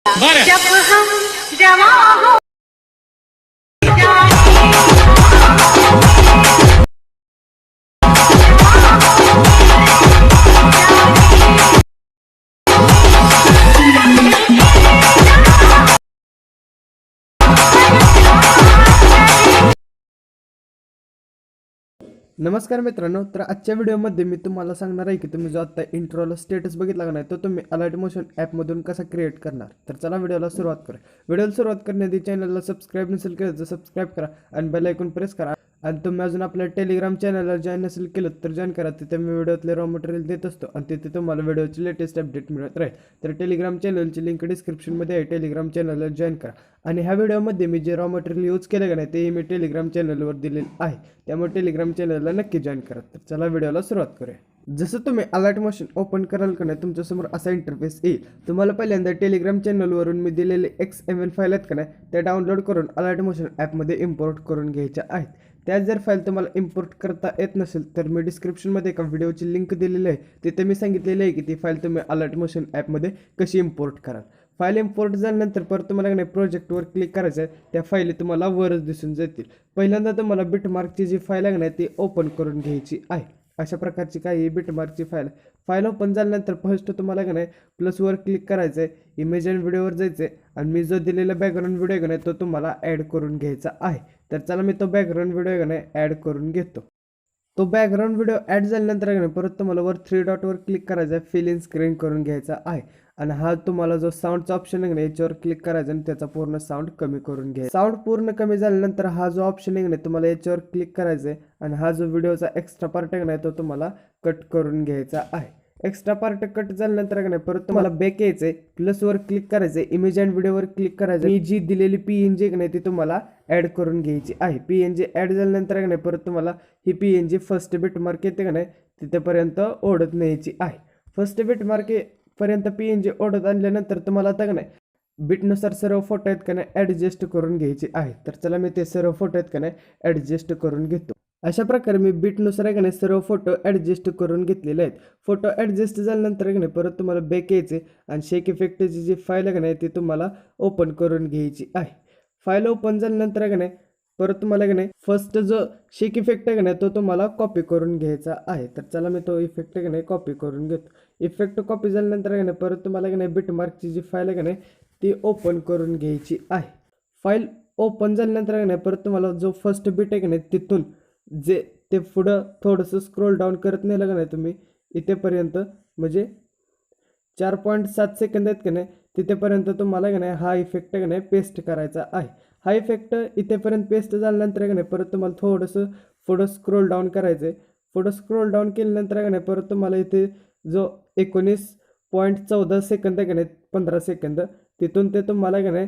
जब हम जवां हो नमस्कार मित्रांनो, तर आजच्या व्हिडिओमध्ये मी तुम्हाला सांगणार आहे की तुम्ही जो आता इंट्रोला स्टेटस बघितला का नाही तो तुम्ही अलाइट मोशन ॲपमधून कसा क्रिएट करणार. तर चला व्हिडिओला सुरुवात करा. व्हिडिओला सुरुवात करण्याआधी चॅनलला सबस्क्राईब नसेल केलं तर सबस्क्राईब करा आणि बेल आयकॉन प्रेस करा. आणि तुम्ही अजून आपल्या टेलिग्राम चॅनलला जॉईन नसेल केलं तर जॉईन करा. तिथे मी व्हिडिओतले रॉ मटेरियल देत असतो आणि तिथे तुम्हाला व्हिडिओची लेटेस्ट अपडेट मिळत राहील. तर टेलिग्राम चॅनलची लिंक डिस्क्रिप्शनमध्ये आहे. टेलिग्राम चॅनलला जॉईन करा. आणि ह्या व्हिडिओमध्ये मी जे रॉ मटेरियल यूज केलं का नाही तेही मी टेलिग्राम चॅनलवर दिलेलं आहे. त्यामुळे टेलिग्राम चॅनलला नक्की जॉईन करा. तर चला व्हिडिओला सुरुवात करूया. जसं तुम्ही अलाइट मोशन ओपन कराल का नाही तुमच्यासमोर असा इंटरफेस येईल. तुम्हाला पहिल्यांदा टेलिग्राम चॅनलवरून मी दिलेले XML फाईल आहेत का नाही त्या डाउनलोड करून अलाइट मोशन ॲपमध्ये इम्पोर्ट करून घ्यायच्या आहेत. त्याच जर फाईल तुम्हाला इम्पोर्ट करता येत नसेल तर मी डिस्क्रिप्शनमध्ये एका व्हिडिओची लिंक दिलेली आहे. तिथे मी सांगितलेलं आहे की ती फाईल तुम्ही अलाइट मोशन ॲपमध्ये कशी इम्पोर्ट कराल. फाईल इम्पोर्ट झाल्यानंतर परत तुम्हाला नाही प्रोजेक्टवर क्लिक करायचं आहे. त्या फाईली तुम्हाला वरच दिसून जातील. पहिल्यांदा तुम्हाला बिटमार्कची जी फाईल आहे ना ती ओपन करून घ्यायची आहे. अशा प्रकारची काही बिटमार्कची फाईल ओपन झाल्यानंतर फर्स्ट तुम्हाला का नाही प्लसवर क्लिक करायचं आहे. इमेज अँड व्हिडिओवर जायचं आहे आणि मी जो दिलेला बॅकग्राऊंड व्हिडिओ आहे का नाही तो तुम्हाला ॲड करून घ्यायचा आहे. तर चला मी तो बॅकग्राऊंड व्हिडिओ का नाही ॲड करून घेतो. तो बॅकग्राऊंड व्हिडिओ ॲड झाल्यानंतर परत तुम्हाला वर 3 डॉटवर क्लिक करायचं आहे. फिल इन स्क्रीन करून घ्यायचा आहे. आणि हा तुम्हाला जो साऊंडचा ऑप्शन आहे ना याच्यावर क्लिक करायचा आणि त्याचा पूर्ण साऊंड कमी करून घ्यायचा. साऊंड पूर्ण कमी झाल्यानंतर हा जो ऑप्शन आहे ना तुम्हाला याच्यावर क्लिक करायचा आहे आणि हा जो व्हिडिओचा एक्स्ट्रा पार्ट आहे ना तो तुम्हाला कट करून घ्यायचा आहे. एक्स्ट्रा पार्ट कट झाल्यानंतर नाही परत तुम्हाला बॅक यायचं आहे. प्लसवर क्लिक करायचं आहे. इमेज अँड व्हिडिओवर क्लिक करायचं. मी जी दिलेली PNG नाही ती तुम्हाला ॲड करून घ्यायची आहे. PNG ॲड झाल्यानंतर नाही परत तुम्हाला ही PNG फर्स्ट बिटमार्क येते का नाही तिथेपर्यंत ओढत न्यायची आहे. फर्स्ट बिटमार्क पर्यंत PNG ओढत आणल्यानंतर तुम्हाला आता का नाही बिटनुसार सर्व फोटो आहेत का नाही ॲडजस्ट करून घ्यायचे आहे. तर चला मी ते सर्व फोटो आहेत का नाही ॲडजस्ट करून घेतो. अशा प्रकारे मी बिटनुसार आहे का नाही सर्व फोटो ॲडजस्ट करून घेतलेले आहेत. फोटो ॲडजस्ट झाल्यानंतर का नाही परत तुम्हाला बॅक यायचे आणि शेक इफेक्टची जी फाईल आहे का नाही ती तुम्हाला ओपन करून घ्यायची आहे. फाईल ओपन झाल्यानंतर का नाही परत तुम्हाला का नाही फर्स्ट जो शेक इफेक्ट आहे का नाही तो तुम्हाला कॉपी करून घ्यायचा आहे. तर चला मी तो इफेक्ट आहे का नाही कॉपी करून घेतो. इफेक्ट कॉपी झाल्यानंतर का नाही परत तुम्हाला का नाही बिटमार्कची जी फाईल आहे का नाही ती ओपन करून घ्यायची आहे. फाईल ओपन झाल्यानंतर का नाही परत तुम्हाला जो फर्स्ट बिट आहे का नाही तिथून जे ते पुढं थोडंसं स्क्रोल डाऊन करत नेलं का नाही तुम्ही इथेपर्यंत म्हणजे 4.7 सेकंद आहेत का नाही तिथेपर्यंत तुम्हाला का नाही हा इफेक्ट का नाही पेस्ट करायचा आहे. हा इफेक्ट इथेपर्यंत पेस्ट झाल्यानंतर का नाही परत तुम्हाला थोडंसं पुढं स्क्रोल डाऊन करायचं आहे. पुढं स्क्रोल डाऊन केल्यानंतर का नाही परत तुम्हाला इथे जो 19.14 सेकंद आहे का नाही 15 सेकंद तिथून ते तुम्हाला का नाही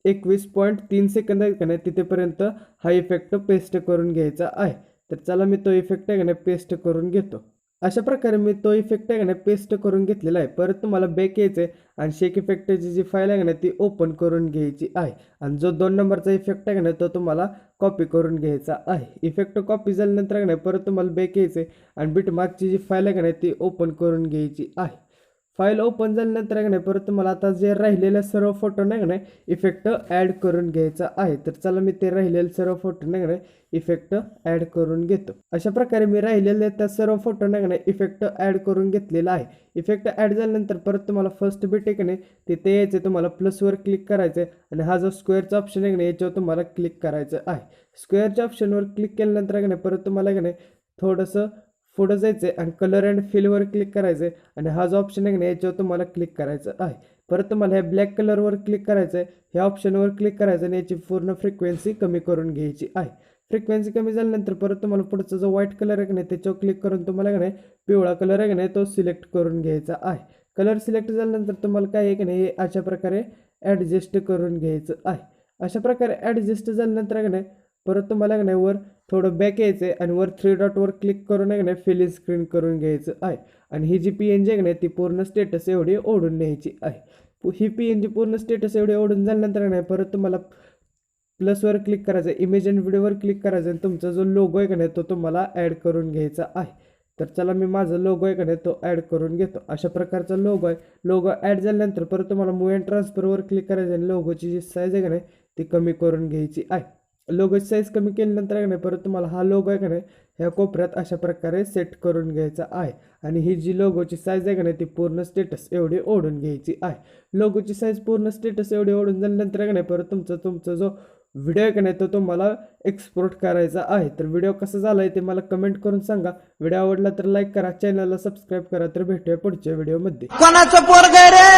21.3 सेकंद आहे का नाही तिथेपर्यंत हा इफेक्ट पेस्ट करून घ्यायचा आहे. तर चला मी तो इफेक्ट आहे का नाही पेस्ट करून घेतो. अशा प्रकारे मी तो इफेक्ट आहे का नाही पेस्ट करून घेतलेला आहे. परत तुम्हाला बॅक यायचं आहे आणि शेक इफेक्टची जी फाईल आहे का नाही ती ओपन करून घ्यायची आहे. आणि जो 2 नंबरचा इफेक्ट आहे का नाही तो तुम्हाला कॉपी करून घ्यायचा आहे. इफेक्ट कॉपी झाल्यानंतर का नाही परत तुम्हाला बॅक यायचं आहे आणि बिटमार्कची जी फाईल आहे का नाही ती ओपन करून घ्यायची आहे. फाईल ओपन झाल्यानंतर का नाही परत तुम्हाला आता जे राहिलेल्या सर्व फोटो नाही का नाही इफेक्ट ॲड करून घ्यायचा आहे. तर चला मी ते राहिलेले सर्व फोटो नाही का नाही इफेक्ट ॲड करून घेतो. अशा प्रकारे मी राहिलेले त्या सर्व फोटो नाही का नाही इफेक्ट ॲड करून घेतलेला आहे. इफेक्ट ॲड झाल्यानंतर परत तुम्हाला फर्स्ट बिट आहे का नाही तिथे यायचं आहे. तुम्हाला प्लसवर क्लिक करायचं आहे आणि हा जो स्क्वेअरचा ऑप्शन आहे का नाही याच्यावर तुम्हाला क्लिक करायचं आहे. स्क्वेअरच्या ऑप्शनवर क्लिक केल्यानंतर का नाही परत तुम्हाला का नाही थोडंसं पुढं जायचं आहे आणि कलर अँड फिलवर क्लिक करायचं आहे आणि हा जो ऑप्शन आहे ना याच्यावर तुम्हाला क्लिक करायचं आहे. परत तुम्हाला ह्या ब्लॅक कलरवर क्लिक करायचं आहे. ह्या ऑप्शनवर क्लिक करायचं आणि याची पूर्ण फ्रिक्वेन्सी कमी करून घ्यायची आहे. फ्रिक्वेन्सी कमी झाल्यानंतर परत तुम्हाला पुढचा जो व्हाईट कलर आहे का नाही त्याच्यावर क्लिक करून तुम्हाला का नाही पिवळा कलर आहे का नाही तो सिलेक्ट करून घ्यायचा आहे. कलर सिलेक्ट झाल्यानंतर तुम्हाला काय आहे की नाही हे अशा प्रकारे ॲडजस्ट करून घ्यायचं आहे. अशा प्रकारे ॲडजस्ट झाल्यानंतर का नाही परत तुम्हाला का नाही वर थोडं बॅक यायचं आहे आणि वर 3 डॉटवर क्लिक करून आहे का नाही फिल इन स्क्रीन करून घ्यायचं आहे. आणि ही जी PNG आहे का नाही ती पूर्ण स्टेटस एवढी ओढून न्यायची आहे. ही PNG पूर्ण स्टेटस एवढी ओढून झाल्यानंतर नाही परत तुम्हाला प्लसवर क्लिक करायचं आहे. इमेज अँड व्हिडिओवर क्लिक करायचं आणि तुमचा जो लोगो आहे का नाही तो तुम्हाला ॲड करून घ्यायचा आहे. तर चला मी माझा लोगो आहे का नाही तो ॲड करून घेतो. अशा प्रकारचा लोगो आहे. लोगो ॲड झाल्यानंतर परत तुम्हाला मूव अँड ट्रान्सफरवर क्लिक करायचं आणि लोगोची जी साईज आहे का नाही ती कमी करून घ्यायची आहे. लोगोची साईज कमी केल्यानंतर आहे का नाही परत तुम्हाला हा लोगो आहे का नाही ह्या कोपऱ्यात अशा प्रकारे सेट करून घ्यायचा आहे. आणि ही जी लोगोची साईज आहे का नाही ती पूर्ण स्टेटस एवढी ओढून घ्यायची आहे. लोगोची साईज पूर्ण स्टेटस एवढी ओढून झाल्यानंतर आहे का नाही परत तुमचा जो व्हिडिओ आहे का नाही तो तुम्हाला एक्सपोर्ट करायचा आहे. तर व्हिडिओ कसा झाला आहे ते मला कमेंट करून सांगा. व्हिडिओ आवडला तर लाईक करा, चॅनलला सबस्क्राईब करा. तर भेटूया पुढच्या व्हिडिओमध्ये. कोणाचं पोरग रे?